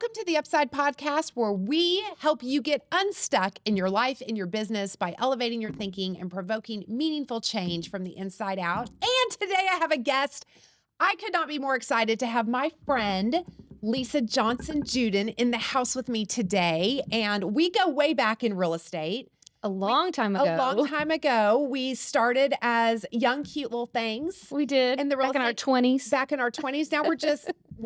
Welcome to the UPside podcast, where we help you get unstuck in your life, in your business, by elevating your thinking and provoking meaningful change from the inside out. And today I have a guest. I could not be more excited to have my friend, Lisa Johnson Juden, in the house with me today. And we go way back in real estate. A long time ago. We started as young, cute little things. We did. In the real back in our estate, 20s. Back in our 20s.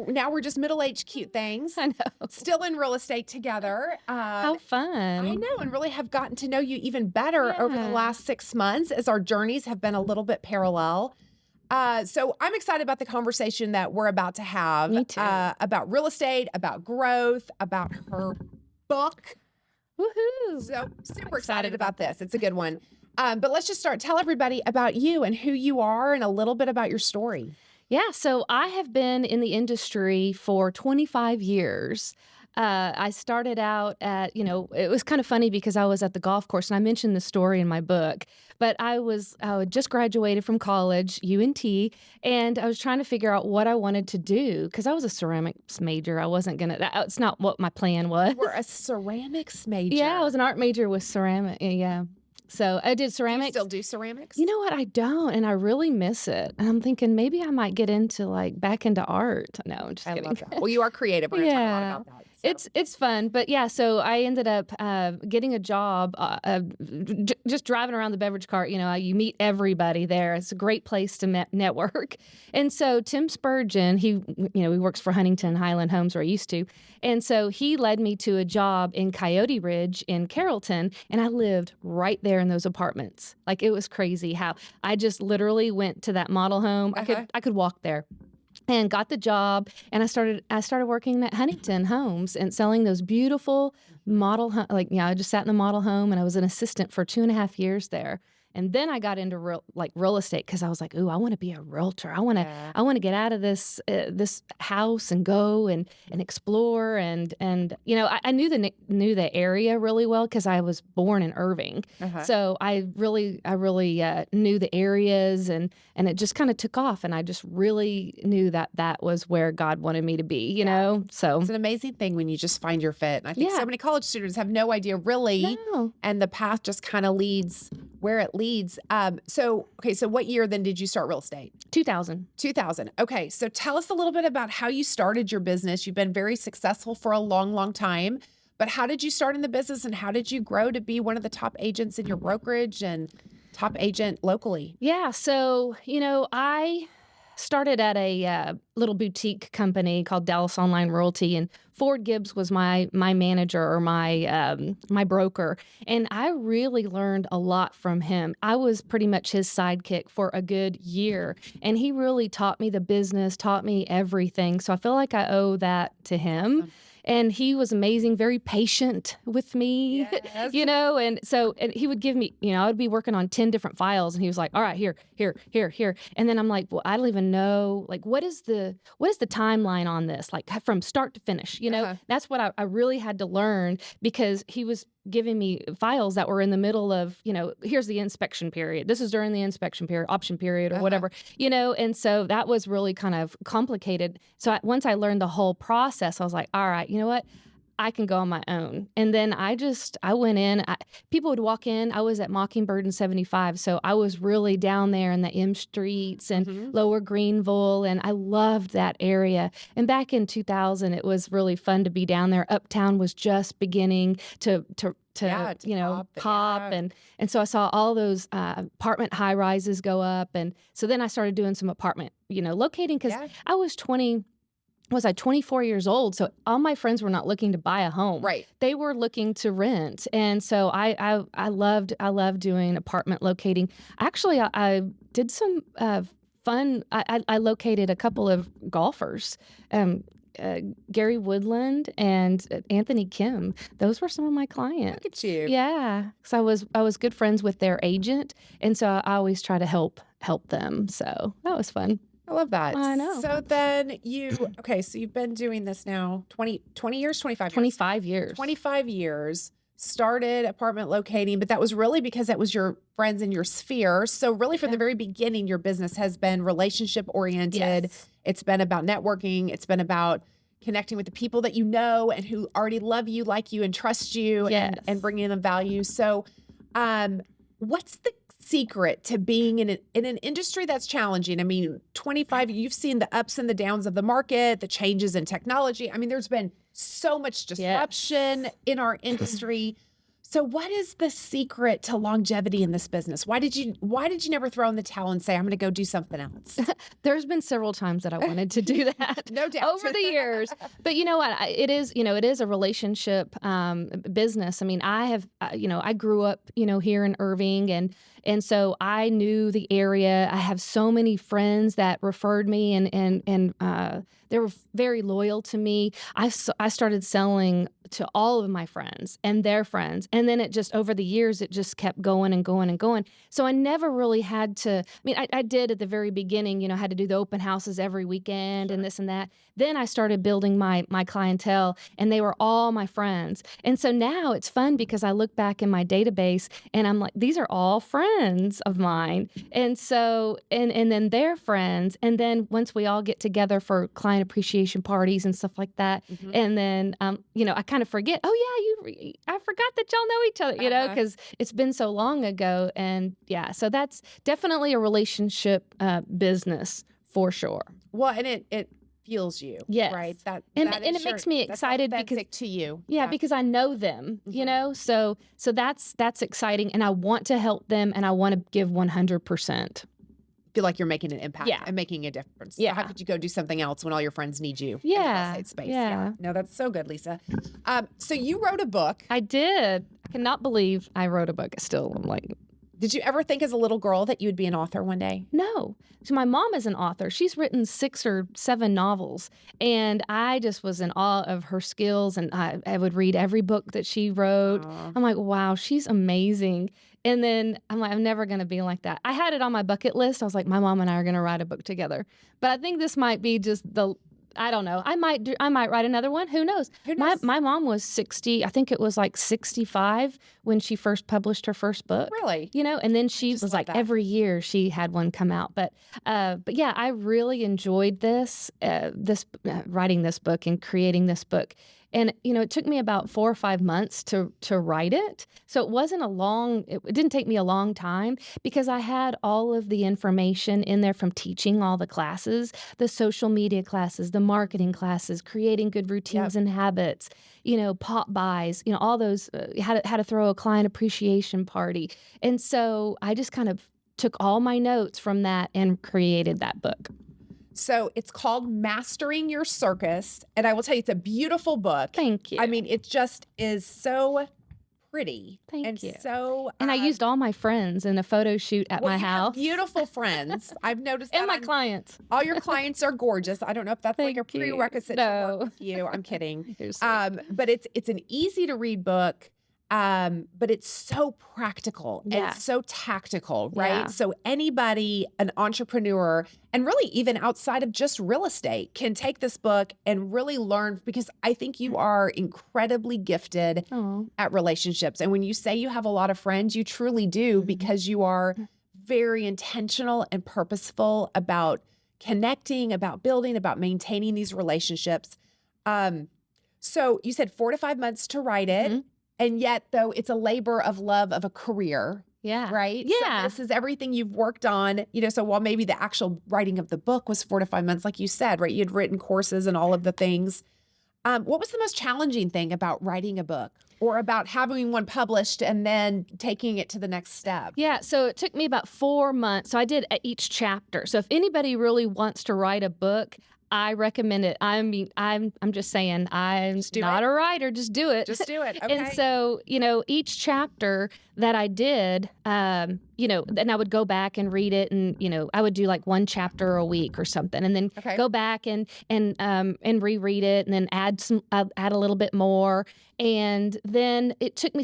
Now we're just middle-aged cute things. I know. Still in real estate together. How fun. I know, and really have gotten to know you even better over the last 6 months as our journeys have been a little bit parallel. So I'm excited about the conversation that we're about to have. Me too. About real estate, about growth, about her book. Woohoo. So super excited about this. It's a good one. But let's just start. Tell everybody about you and who you are and a little bit about your story. Yeah, so I have been in the industry for 25 years. I started out at, it was kind of funny because I was at the golf course, and I mentioned the story in my book, but I just graduated from college, UNT, and I was trying to figure out what I wanted to do because I was a ceramics major. I wasn't going to, it's not what my plan was. You were a ceramics major. Yeah, I was an art major with ceramic. Yeah. So I did ceramics. Do you still do ceramics? You know what? I don't, and I really miss it. And I'm thinking maybe I might get into back into art. No, I'm just kidding. Love that. Well, you are creative. We're going to talk a lot about that. So. It's fun, but yeah. So I ended up getting a job, just driving around the beverage cart. You meet everybody there. It's a great place to network. And so Tim Spurgeon, he works for Huntington Highland Homes, where I used to, and so he led me to a job in Coyote Ridge in Carrollton, and I lived right there in those apartments. It was crazy how I just literally went to that model home. I could walk there. And got the job, and I started working at Huntington Homes and selling those beautiful model I just sat in the model home, and I was an assistant for 2.5 years there. And then I got into real estate because I was like, ooh, I want to be a realtor. I want to get out of this house and go and explore and I knew the area really well because I was born in Irving. So I really knew the areas and it just kind of took off, and I just really knew that was where God wanted me to be. You know, so it's an amazing thing when you just find your fit. And I think so many college students have no idea really, and the path just kind of leads where it leads. So what year then did you start real estate? 2000. Okay. So tell us a little bit about how you started your business. You've been very successful for a long, long time, but how did you start in the business, and how did you grow to be one of the top agents in your brokerage and top agent locally? Yeah. So, I started at a little boutique company called Dallas Online Royalty, and Ford Gibbs was my manager or my broker, and I really learned a lot from him. I was pretty much his sidekick for a good year, and he really taught me the business, taught me everything. So I feel like I owe that to him. Awesome. And he was amazing, very patient with me, yes. And so he would give me, I would be working on 10 different files, and he was like, all right, here. And then I'm like, well, I don't even know, what is the timeline on this? From start to finish, That's what I really had to learn, because he was giving me files that were in the middle of, here's the inspection period. This is during the inspection period, option period, or whatever, and so that was really kind of complicated. So once I learned the whole process, I was like, all right, you know what? I can go on my own. And then I went in, people would walk in. I was at Mockingbird and 75. So I was really down there in the M streets and Lower Greenville. And I loved that area. And back in 2000, it was really fun to be down there. Uptown was just beginning to pop. And so I saw all those apartment high rises go up. And so then I started doing some apartment, locating, because I was 24 years old. So all my friends were not looking to buy a home. Right. They were looking to rent. And so I loved doing apartment locating. Actually, I did some fun. I located a couple of golfers, Gary Woodland and Anthony Kim. Those were some of my clients. Look at you. Yeah. So I was good friends with their agent. And so I always try to help them. So that was fun. I love that. I know. So then so you've been doing this now 20 years, 25 years? 25 years. 25 years, started apartment locating, but that was really because that was your friends in your sphere. So really from the very beginning, your business has been relationship oriented. Yes. It's been about networking. It's been about connecting with the people that you know and who already love you, like you, and trust you, Yes. and bringing them value. So, what's the secret to being in an industry that's challenging? I mean, 25, you've seen the ups and the downs of the market, the changes in technology. I mean, there's been so much disruption in our industry. So what is the secret to longevity in this business? Why did you never throw in the towel and say, I'm going to go do something else? There's been several times that I wanted to do that. No doubt. Over the years. But you know what? It is a relationship business. I mean, I grew up, here in Irving, and so I knew the area. I have so many friends that referred me, and they were very loyal to me. I started selling to all of my friends and their friends. And then it just, over the years, it just kept going and going and going. So I never really had to, I mean, I did at the very beginning, had to do the open houses every weekend and this and that. Then I started building my clientele, and they were all my friends. And so now it's fun because I look back in my database and I'm like, these are all friends of mine. And so, and then their friends. And then once we all get together for client appreciation parties and stuff like that, and then, I kind of forget, I forgot that y'all know each other, because it's been so long ago. And yeah, so that's definitely a relationship business for sure. Well, and it fuels you, right? And it makes me excited because to you, because I know them, so that's exciting, and I want to help them, and I want to give 100%. Feel like you're making an impact and making a difference. So how could you go do something else when all your friends need you in the real estate space? No, that's so good, Lisa. So you wrote a book. I did. I cannot believe I wrote a book. I'm like, did you ever think as a little girl that you would be an author one day? No. So my mom is an author. She's written 6 or 7 novels, and I just was in awe of her skills, and I would read every book that she wrote. I'm like, wow, she's amazing. And then I'm like, I'm never going to be like that. I had it on my bucket list. I was like, my mom and I are going to write a book together. But I think this might be just I don't know. I might write another one. Who knows? My mom was 60. I think it was like 65 when she first published her first book. Really? And then she was like, every year she had one come out. But yeah, I really enjoyed writing this book and creating this book. And, it took me about 4 or 5 months to write it. So it didn't take me a long time because I had all of the information in there from teaching all the classes, the social media classes, the marketing classes, creating good routines and habits, pop buys, all those, how to throw a client appreciation party. And so I just kind of took all my notes from that and created that book. So it's called Mastering Your Circus. And I will tell you, it's a beautiful book. Thank you. I mean, it just is so pretty. Thank you. So, and I used all my friends in a photo shoot at my house. Beautiful friends. I've noticed that. And my clients. All your clients are gorgeous. I don't know if that's like a prerequisite to work with you. I'm kidding. But it's an easy to read book. But it's so practical and so tactical, right? Yeah. So anybody, an entrepreneur, and really even outside of just real estate, can take this book and really learn, because I think you are incredibly gifted at relationships. And when you say you have a lot of friends, you truly do, because you are very intentional and purposeful about connecting, about building, about maintaining these relationships. So you said 4 to 5 months to write it. And yet, though, it's a labor of love of a career. Yeah. Right? Yeah. So this is everything you've worked on, so while maybe the actual writing of the book was 4 to 5 months, like you said, right? You'd written courses and all of the things. What was the most challenging thing about writing a book, or about having one published and then taking it to the next step? Yeah. So it took me about 4 months. So I did each chapter. So if anybody really wants to write a book, I recommend it. I mean, I'm just saying, I'm not a writer. Just do it. Just do it. Okay. And so, each chapter that I did, then I would go back and read it, and I would do like 1 chapter a week or something, and then go back and reread it, and then add a little bit more, and then it took me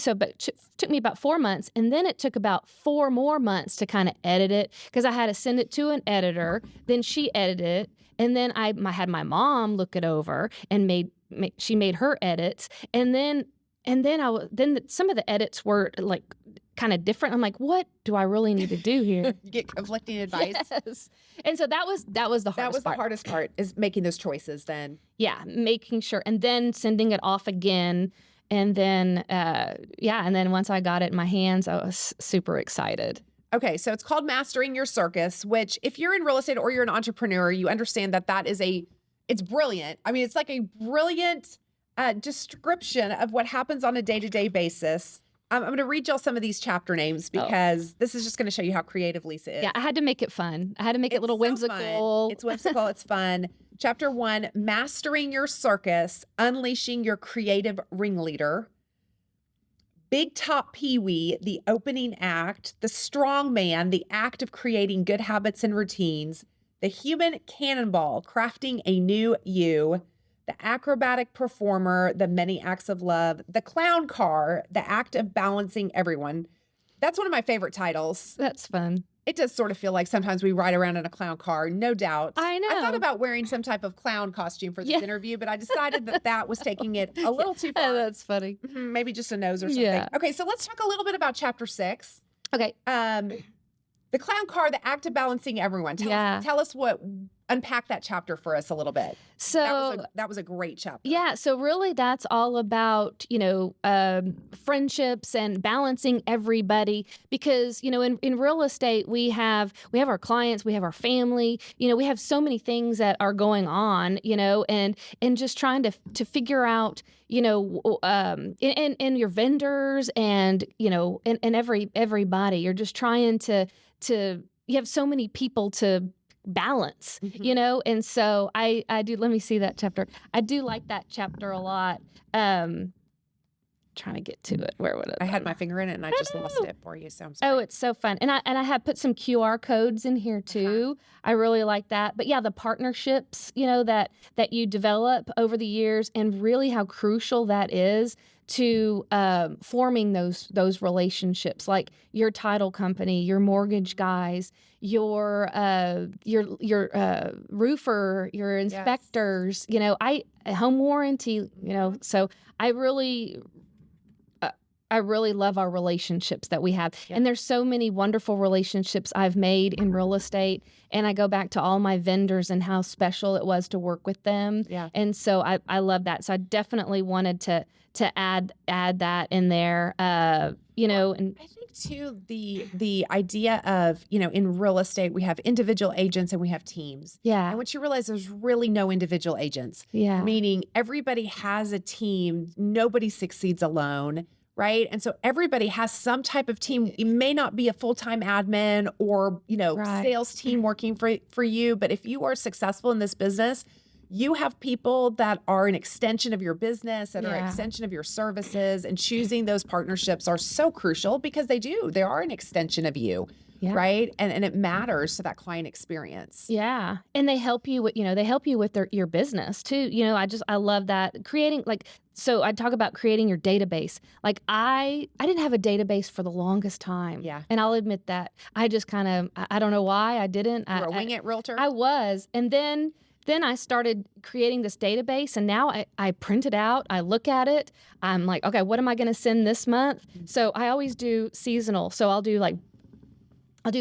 about 4 months, and then it took about 4 more months to kind of edit it, because I had to send it to an editor, then she edited it. And then I had my mom look it over, and she made her edits, and then some of the edits were like kind of different. I'm like, what do I really need to do here? You get conflicting advice. Yes. And so that was the hardest That was the part. hardest part, is making those choices then. Yeah, making sure, and then sending it off again. And then, and then once I got it in my hands, I was super excited. Okay, so it's called Mastering Your Circus, which if you're in real estate or you're an entrepreneur, you understand that is it's brilliant. I mean, it's like a brilliant description of what happens on a day-to-day basis. I'm going to read y'all some of these chapter names because this is just going to show you how creative Lisa is. Yeah, I had to make it fun. I had to make it a little whimsical. Fun. It's whimsical. It's fun. Chapter 1, Mastering Your Circus, Unleashing Your Creative Ringleader. Big Top Pee-wee, the opening act. The Strong Man, the act of creating good habits and routines. The Human Cannonball, crafting a new you. The Acrobatic Performer, the many acts of love. The Clown Car, the act of balancing everyone. That's one of my favorite titles. That's fun. It does sort of feel like sometimes we ride around in a clown car, no doubt. I know. I thought about wearing some type of clown costume for this interview, but I decided that was taking it a little too far. Oh, that's funny. Maybe just a nose or something. Yeah. Okay, so let's talk a little bit about chapter 6. Okay. The Clown Car, the act of balancing everyone. Tell us unpack that chapter for us a little bit. So that was a great chapter. Yeah. So really that's all about, friendships and balancing everybody, because, in real estate, we have our clients, we have our family, we have so many things that are going on, and just trying to figure out, and your vendors and, and everybody, you're just trying to you have so many people to balance, and so I do. Let me see that chapter. I do like that chapter a lot. Trying to get to it. Where would it? I had my finger in it and I just lost it for you. So I'm sorry. Oh, it's so fun. And I have put some QR codes in here too. I really like that. But yeah, the partnerships, that you develop over the years, and really how crucial that is to forming those relationships, like your title company, your mortgage guys, your roofer, your inspectors, home warranty, so I really love our relationships that we have. Yep. And there's so many wonderful relationships I've made in real estate. And I go back to all my vendors and how special it was to work with them. Yeah. And so I love that. So I definitely wanted to add that in there, and I think too, the idea of, in real estate, we have individual agents and we have teams. Yeah. And once you realize there's really no individual agents. Yeah. Meaning everybody has a team. Nobody succeeds alone. Right. And so everybody has some type of team. It may not be a full-time admin or, sales team working for you. But if you are successful in this business, you have people that are an extension of your business, that are an extension of your services, and choosing those partnerships are so crucial because they are an extension of you. Yeah. Right. And it matters to that client experience. Yeah. And they help you with, your business too. I love that creating, so I talk about creating your database. Like I didn't have a database for the longest time. Yeah. And I'll admit that I just I don't know why I didn't. You were a wing it realtor? I was. And then I started creating this database, and now I print it out. I look at it. I'm like, okay, what am I going to send this month? Mm-hmm. So I always do seasonal. So I'll do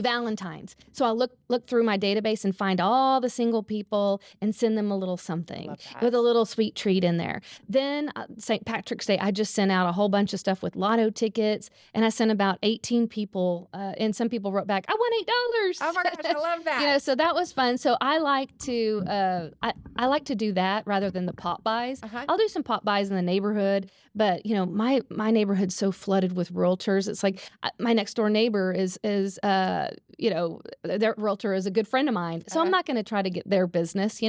Valentine's. So I'll look through my database and find all the single people and send them a little something with a little sweet treat in there. Then St. Patrick's Day, I just sent out a whole bunch of stuff with lotto tickets, and I sent about 18 people, and some people wrote back, I won $8. Oh my gosh, I love that. So that was fun. So I like to I like to do that rather than the pop buys. I'll do some pop buys in the neighborhood, but my neighborhood's so flooded with realtors. It's like my next door neighbor is their realtor is a good friend of mine. So I'm not going to try to get their business,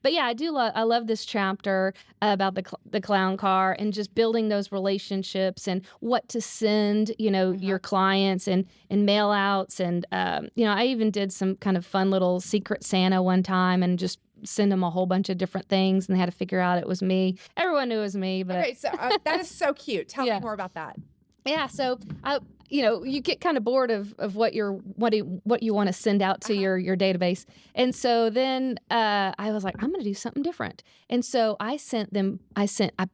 But yeah, I love this chapter about the clown car and just building those relationships and what to send, your clients and mail outs. And, I even did some kind of fun little secret Santa one time and just send them a whole bunch of different things, and they had to figure out it was me. Everyone knew it was me. But okay, so that is so cute. Tell me more about that. Yeah, so you get kind of bored of what you want to send out to your database, and so then I was like, I'm going to do something different, and so I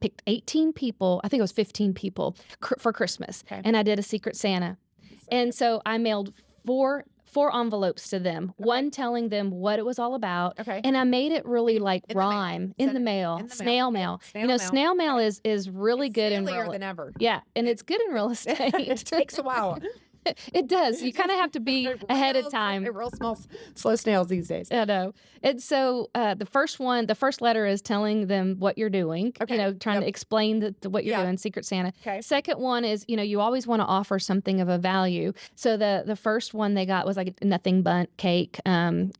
picked 18 people. I think it was 15 people for Christmas, and I did a Secret Santa. And so I mailed four envelopes to them, one telling them what it was all about. Okay. And I made it really like in the mail. rhyme in the mail, snail mail. Snail You know, mail. snail mail is really It's good in sillier real than ever. Yeah, and it's good in real It estate. takes a while. It does. You kind of have to be ahead of time. Real small, slow snails these days. I know. And so the first letter is telling them what you're doing, Okay. you know, trying to explain what you're doing, Secret Santa. Okay. Second one is, you know, you always want to offer something of a value. So the first one they got was like a nothing bundt cake, and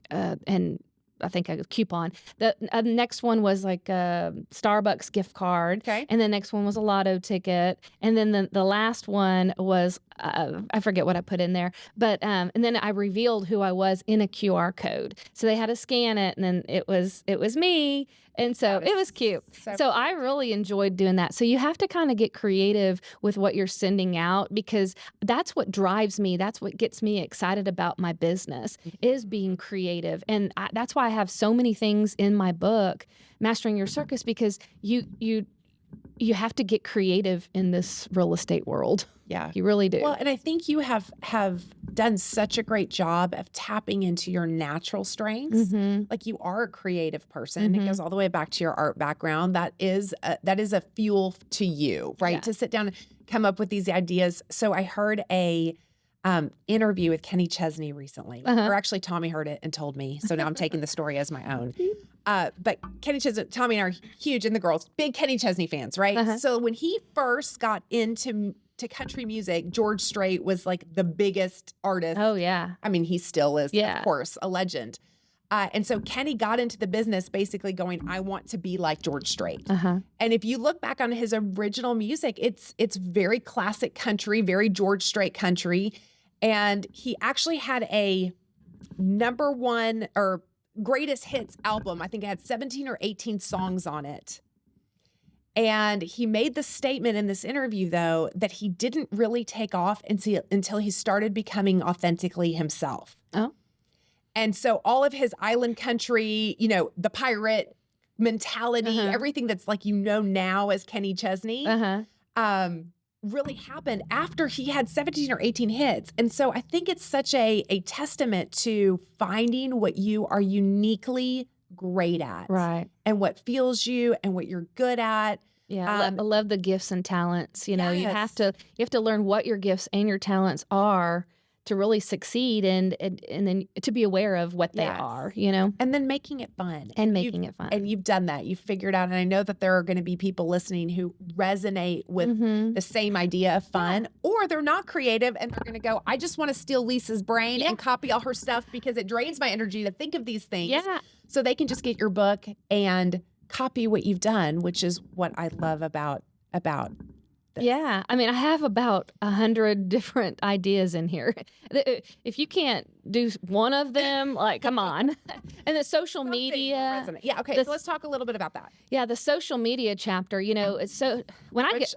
I think a coupon. The next one was like a Starbucks gift card. Okay. And the next one was a lotto ticket. And then the last one was, I forget what I put in there. But and then I revealed who I was in a QR code. So they had to scan it, and then it was me. And so it was cute. So I really enjoyed doing that. So you have to kind of get creative with what you're sending out, because that's what drives me. That's what gets me excited about my business, is being creative. And that's why I have so many things in my book, Mastering Your Circus, because you have to get creative in this real estate world. Yeah. You really do. Well, and I think you have done such a great job of tapping into your natural strengths. Like, you are a creative person. It goes all the way back to your art background. That is a fuel to you, right? Yeah. To sit down and come up with these ideas. So I heard a interview with Kenny Chesney recently, or actually Tommy heard it and told me. So now I'm taking the story as my own. But Kenny Chesney, Tommy and I are huge, and the girls, big Kenny Chesney fans, right? So when he first got into country music, George Strait was like the biggest artist. Oh, yeah. I mean, he still is, Yeah. of course, a legend. And so Kenny got into the business basically going, I want to be like George Strait. And if you look back on his original music, it's very classic country, very George Strait country. And he actually had a #1 or greatest hits album. I think it had 17 or 18 songs on it. And he made the statement in this interview, though, that he didn't really take off until he started becoming authentically himself. Oh. And so all of his island country, you know, the pirate mentality, everything that's like, you know, now as Kenny Chesney, really happened after he had 17 or 18 hits. And so I think it's such a testament to finding what you are uniquely great at. Right. And what fuels you and what you're good at. Yeah, I love the gifts and talents. You know, you have to learn what your gifts and your talents are to really succeed, and then to be aware of what they are, you know. And then making it fun. And making it fun. And you've done that. You've figured out, and I know that there are going to be people listening who resonate with the same idea of fun, or they're not creative and they're going to go, I just want to steal Lisa's brain and copy all her stuff because it drains my energy to think of these things. Yeah. So they can just get your book and copy what you've done, which is what I love about this. Yeah. I mean, I have about 100 different ideas in here. If you can't do one of them, like, come on. And the social media. Yeah. Okay. So let's talk a little bit about that. Yeah. The social media chapter, you know, it's so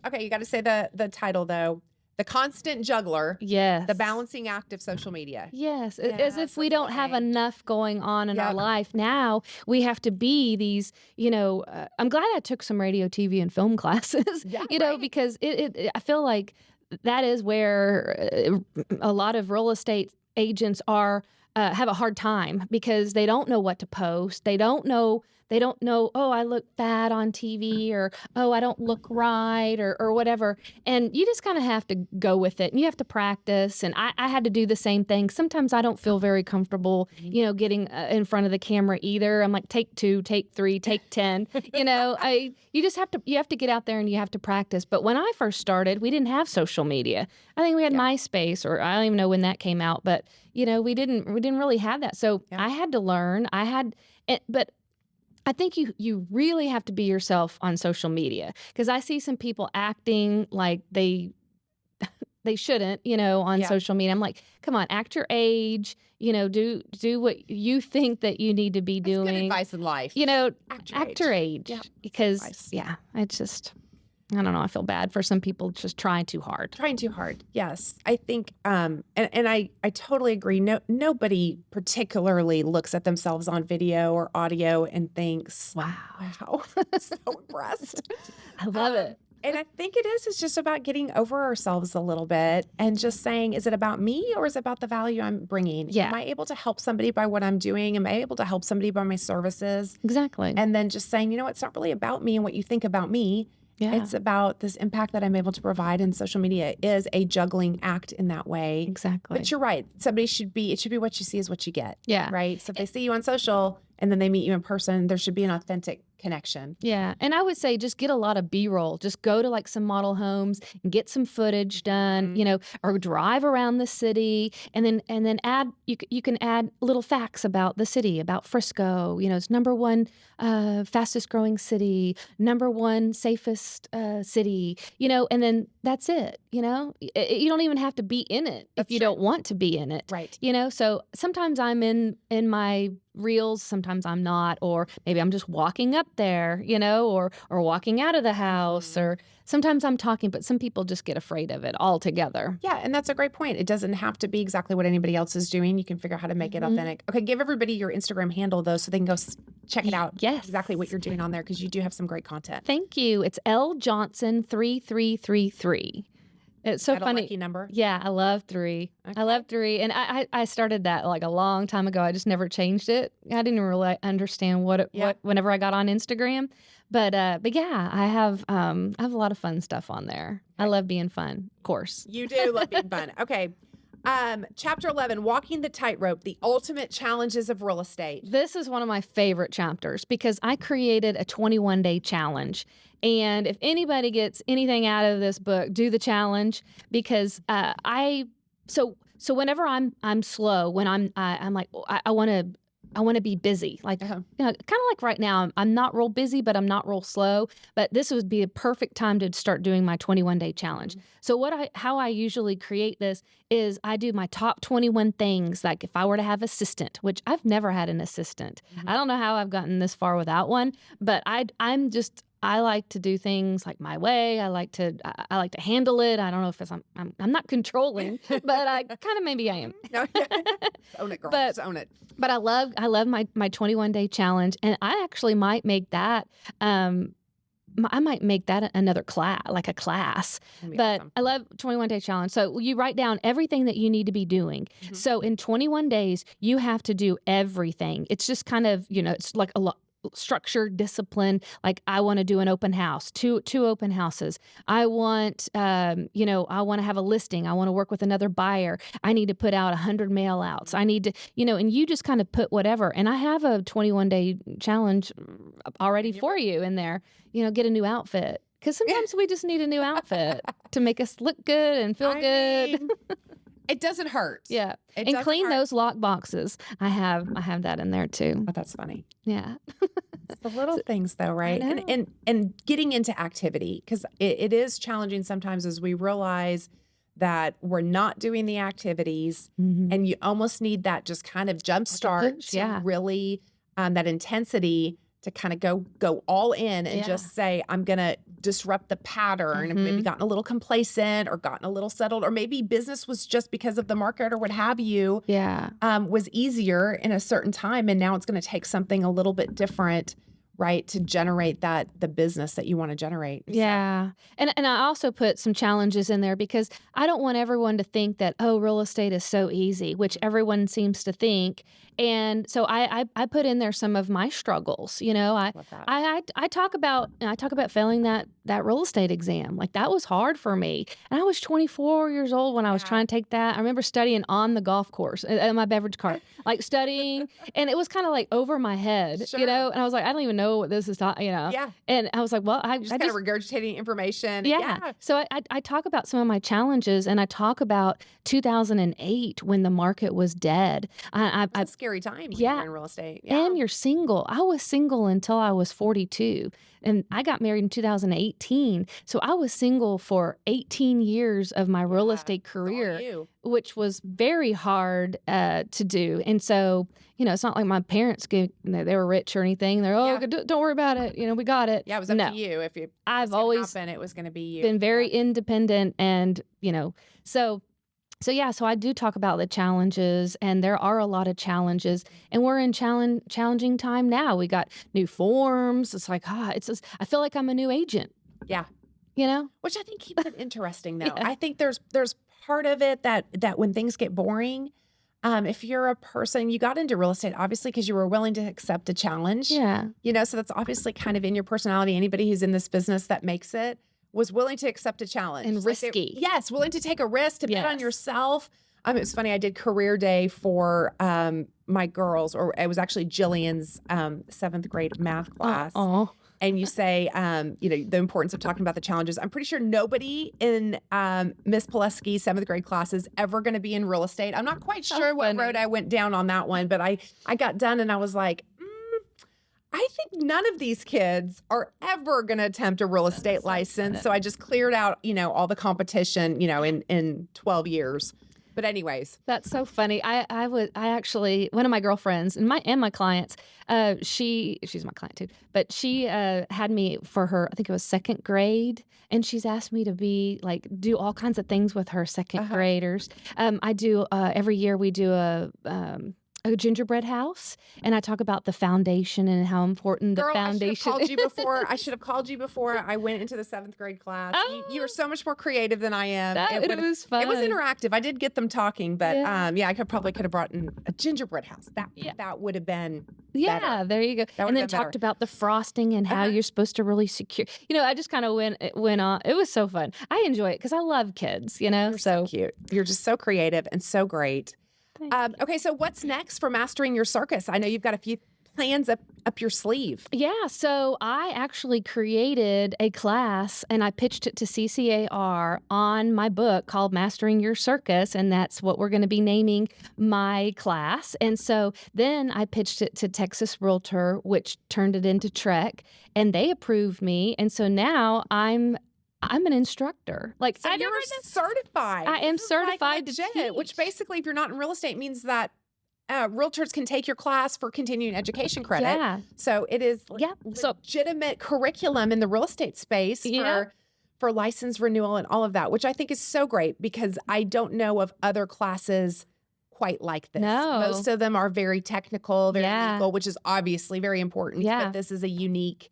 okay. You got to say the title though. The constant juggler. Yes. The balancing act of social media. Yes. As if we don't have enough going on in our life. Now we have to be these, you know, I'm glad I took some radio, TV, and film classes, you know, because I feel like that is where a lot of real estate agents are, have a hard time, because they don't know what to post. They don't know, oh, I look fat on TV, or, oh, I don't look right, or whatever. And you just kind of have to go with it, and you have to practice. And I had to do the same thing. Sometimes I don't feel very comfortable, you know, getting in front of the camera either. I'm like, take 2, take 3, take 10, you know, you have to get out there and you have to practice. But when I first started, we didn't have social media. I think we had MySpace, or I don't even know when that came out, but you know, we didn't really have that. So I had to learn. But I think you really have to be yourself on social media, because I see some people acting like they shouldn't, you know, on social media. I'm like, come on, act your age, you know, do what you think that you need to be doing. That's good advice in life. You know, act your age. Yeah. Because it's just, I don't know, I feel bad for some people just trying too hard. Yes. I think, and I totally agree. Nobody particularly looks at themselves on video or audio and thinks, wow, so impressed. I love it. And I think it is. It's just about getting over ourselves a little bit and just saying, is it about me or is it about the value I'm bringing? Yeah. Am I able to help somebody by what I'm doing? Am I able to help somebody by my services? Exactly. And then just saying, it's not really about me and what you think about me. Yeah. It's about this impact that I'm able to provide. And social media is a juggling act in that way. Exactly. But you're right. It should be what you see is what you get. Yeah. Right. So if they see you on social and then they meet you in person, there should be an authentic connection. Yeah. And I would say just get a lot of B-roll. Just go to like some model homes and get some footage done, or drive around the city and then add, you can add little facts about the city, about Frisco. It's number one fastest growing city, number one safest city, and then that's it. You don't even have to be in it if you don't want to be in it. Right. So sometimes I'm in my reels, sometimes I'm not, or maybe I'm just walking up there, or walking out of the house, or sometimes I'm talking, but some people just get afraid of it altogether. Yeah, and that's a great point. It doesn't have to be exactly what anybody else is doing. You can figure out how to make it authentic. Okay, give everybody your Instagram handle, though, so they can go check it out. Yes. Exactly what you're doing on there, because you do have some great content. Thank you. It's L Johnson 3333. It's so funny. Lucky number. Yeah, I love 3. Okay. I love 3. And I started that like a long time ago. I just never changed it. I didn't really understand what whenever I got on Instagram. But yeah, I have a lot of fun stuff on there. Okay. I love being fun, of course. You do love being fun. Okay. Chapter 11, Walking the Tightrope, the Ultimate Challenges of Real Estate. This is one of my favorite chapters because I created a 21-day challenge. And if anybody gets anything out of this book, do the challenge, because so whenever I'm slow, when I'm like, I want to be busy, like kind of like right now. I'm not real busy, but I'm not real slow. But this would be a perfect time to start doing my 21-day challenge. So how I usually create this is I do my top 21 things. Like if I were to have assistant, which I've never had an assistant. I don't know how I've gotten this far without one, but I like to do things like my way. I like to handle it. I don't know if it's I'm not controlling, but I kind of maybe I am. No, own it, girl. Just own it. But I love my 21-day challenge, and I actually might make that. I might make that another class, like a class. But awesome. I love 21-day challenge. So you write down everything that you need to be doing. So in 21 days, you have to do everything. It's just kind of it's like a lot. Structure, discipline. Like I want to do an open house, two open houses. I want, I want to have a listing. I want to work with another buyer. I need to put out 100 mail outs. I need to, and you just kind of put whatever. And I have a 21-day challenge already for you in there. Get a new outfit. Because sometimes we just need a new outfit to make us look good and feel good. It doesn't hurt. Yeah. And clean those lock boxes. I have that in there too. Oh, that's funny. Yeah. It's the little things though, right? And getting into activity, because it is challenging sometimes as we realize that we're not doing the activities and you almost need that just kind of jump start to really that intensity to kind of go all in and just say, I'm going to disrupt the pattern and maybe gotten a little complacent or gotten a little settled, or maybe business was just because of the market or what have you, was easier in a certain time. And now it's going to take something a little bit different, right, to generate the business that you want to generate. Yeah. And I also put some challenges in there because I don't want everyone to think that, real estate is so easy, which everyone seems to think. And so I put in there some of my struggles. I talk about failing that real estate exam. Like that was hard for me. And I was 24 years old when I was trying to take that. I remember studying on the golf course in my beverage cart, like studying, and it was kind of like over my head, and I was like, I don't even know what this is talking, And I was like, well, I just kind of regurgitating information. Yeah. So I talk about some of my challenges, and I talk about 2008 when the market was dead. It's a scary time when you're in real estate. Yeah. And you're single. I was single until I was 42. And I got married in 2018. So I was single for 18 years of my real estate career, which was very hard to do. And so, it's not like my parents they were rich or anything. They're, don't worry about it. We got it. Yeah, it was up to you. If I've always it was going to be you. Been very independent and, So I do talk about the challenges, and there are a lot of challenges, and we're in challenging time now. We got new forms. It's like, I feel like I'm a new agent. Yeah. you know? Which I think keeps it interesting, though. Yeah. I think there's part of it that when things get boring, if you're a person, you got into real estate obviously because you were willing to accept a challenge. Yeah. You know, so that's obviously kind of in your personality. Anybody who's in this business that makes it was willing to accept a challenge. And risky. Yes, willing to take a risk, to bet on Yes. yourself. It was funny. I did career day for my girls, or it was actually Jillian's 7th grade math class. Oh. And you say, you know, the importance of talking about the challenges. I'm pretty sure nobody in Miss Pileski's 7th grade class is ever going to be in real estate. I'm not quite sure what road I went down on that one, but I got done and I was like, I think none of these kids are ever going to attempt a real estate license. So I just cleared out, you know, all the competition, you know, in 12 years. But anyways, that's so funny. I actually, one of my girlfriends and my clients, she's my client too, but she had me for her, I think it was 2nd grade, and she's asked me to do all kinds of things with her 2nd graders. I do every year we do a gingerbread house, and I talk about the foundation and how important the foundation I should have called you before I went into the 7th grade class. You were so much more creative than I am. It was fun. It was interactive. I did get them talking, but I probably could have brought in a gingerbread house. That would have been better. There you go. And then talked about the frosting and how you're supposed to really secure. You know, I just kind of went on. It was so fun. I enjoy it because I love kids. You know, you're so cute. You're just so creative and so great. Okay, so what's next for Mastering Your Circus? I know you've got a few plans up your sleeve. Yeah, so I actually created a class and I pitched it to CCAR on my book called Mastering Your Circus, and that's what we're going to be naming my class. And so then I pitched it to Texas Realtor, which turned it into Trek, and they approved me. And so now I'm an instructor. Like, so you're certified. I am certified to teach. Which basically, if you're not in real estate, means that realtors can take your class for continuing education credit. Yeah. So it is legitimate curriculum in the real estate space for license renewal and all of that, which I think is so great because I don't know of other classes quite like this. No. Most of them are very technical, very legal, which is obviously very important. Yeah. But this is a unique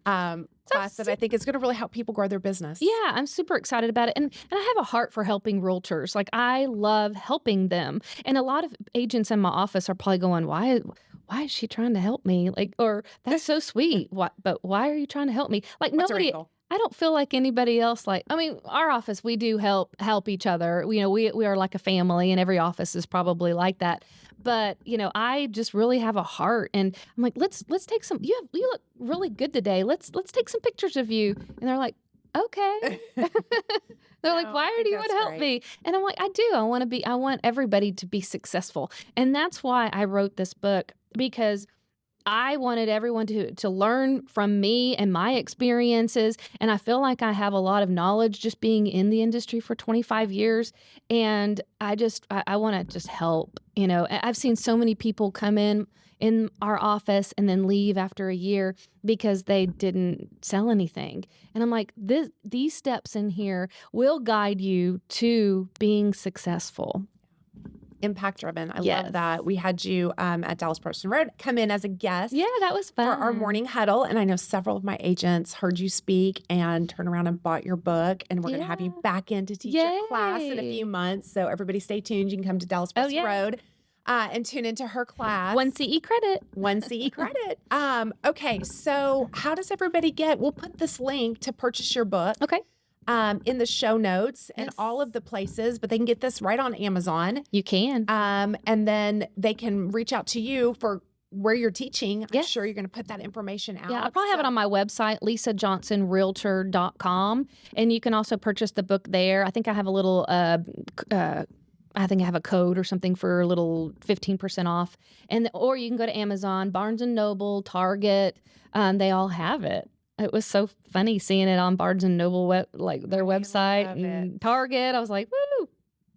class that I think is going to really help people grow their business. Yeah, I'm super excited about it. And I have a heart for helping realtors. Like, I love helping them. And a lot of agents in my office are probably going, why is she trying to help me? Like, or that's so sweet. But why are you trying to help me? Like, nobody, I don't feel like anybody else, our office, we do help each other. You know, we are like a family, and every office is probably like that. But, you know, I just really have a heart, and I'm like, let's take some, you look really good today. Let's take some pictures of you. And they're like, okay. They're like, why do you want to help me? And I'm like, I do. I want everybody to be successful. And that's why I wrote this book, because I wanted everyone to learn from me and my experiences. And I feel like I have a lot of knowledge just being in the industry for 25 years. And I want to just help. You know, I've seen so many people come in our office and then leave after a year because they didn't sell anything. And I'm like, these steps in here will guide you to being successful. Impact driven. I love that. We had you at Dallas Person Road come in as a guest. Yeah, that was fun. For our morning huddle. And I know several of my agents heard you speak and turned around and bought your book. And we're going to have you back in to teach your class in a few months. So everybody stay tuned. You can come to Dallas Person Road and tune into her class. 1 CE credit. 1 CE credit. Okay, so how does everybody we'll put this link to purchase your book. Okay. In the show notes and all of the places, but they can get this right on Amazon. You can. And then they can reach out to you for where you're teaching. I'm sure you're going to put that information out. Yeah, I'll probably have it on my website, lisajohnsonrealtor.com. And you can also purchase the book there. I think I have a little, I think I have a code or something for a little 15% off. Or you can go to Amazon, Barnes & Noble, Target. They all have it. It was so funny seeing it on Barnes & Noble, their website and Target. I was like, woo.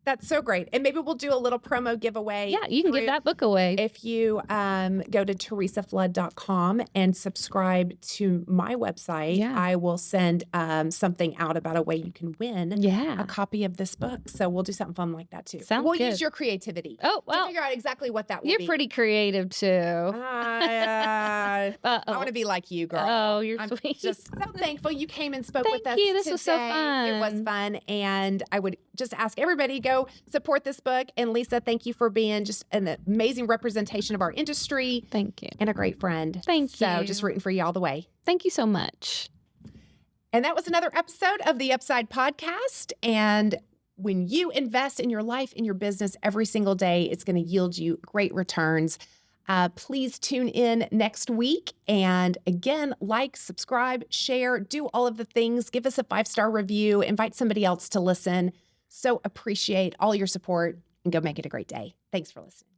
That's so great. And maybe we'll do a little promo giveaway. Yeah, you can give that book away. If you go to teresaflood.com and subscribe to my website, Yeah. I will send something out about a way you can win Yeah. a copy of this book. So we'll do something fun like that too. Sounds we'll good. use your creativity Oh, to well, figure out exactly what that will you're be. pretty creative too. I want to be like you, girl. Oh, you're I'm sweet. just so thankful you came and spoke with us. Thank you. This was so today. It was fun. fun. And I would just ask everybody to go support this book. And Lisa, thank you for being just an amazing representation of our industry. Thank you. And a great friend. Thank So you. just rooting for you all the way. Thank you so much. And that was another episode of the Upside podcast. And when you invest in your life, in your business every single day, it's going to yield you great returns. Please tune in next week. And again, like, subscribe, share, do all of the things. Give us a 5-star review. Invite somebody else to listen. So appreciate all your support and go make it a great day. Thanks for listening.